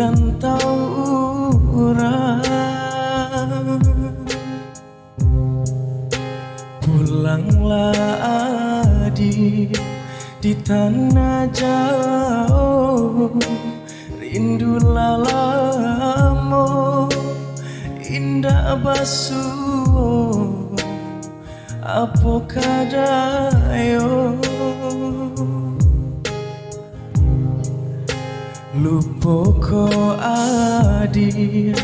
rantau orang. Pulanglah adik di tanah jauh, rindulah lamo indah basuh apa kadayo. Lupa ko adik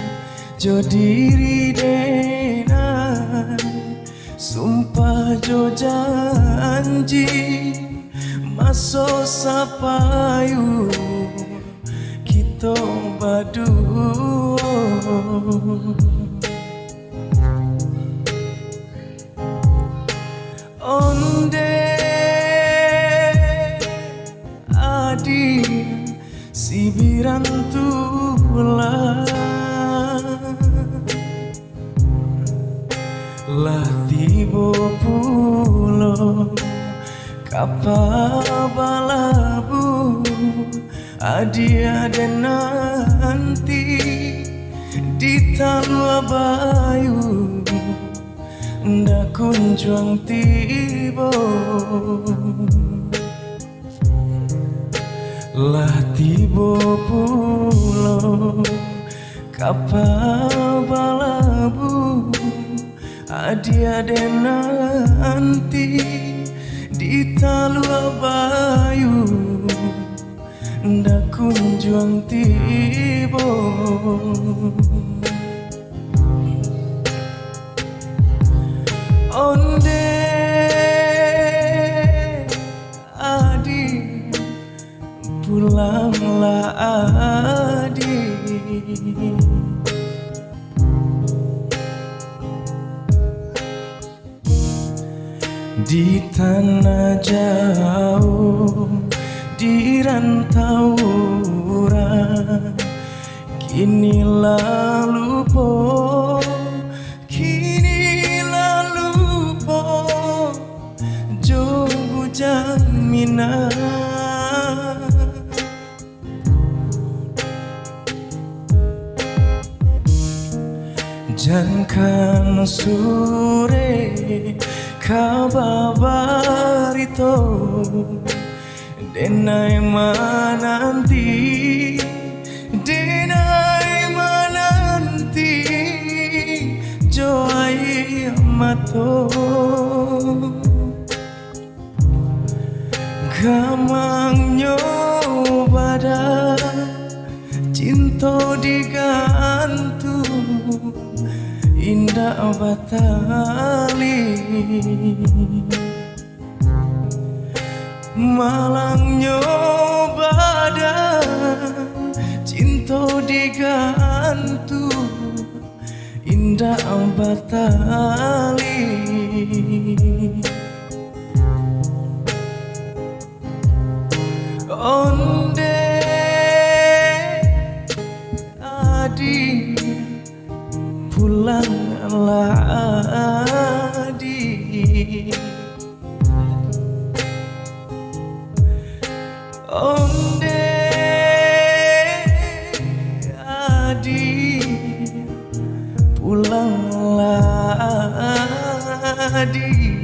jo diri denan, sumpah jo janji maso sapayu kita berdua. Onde adik si birantula lah tiba pulau kapal balabu, adik-adik nanti di tanah bayu ndak kunjung tiba. Lah tiba pulau kapal balabu, adik-adik nanti di talua bayu ndak kunjung tiba. Onde adik pulanglah adik, di tanah jauh di rantau orang. Kini lalu po, kini lalu po, jogu jaminan. Jangan sore kababarito denai mananti, denai mananti joai amato gamang nyobada cinta digantung indah batali, malang nyobada cinta digantung indah batali. Onde adik pulanglah adik, onde adik pulanglah adik.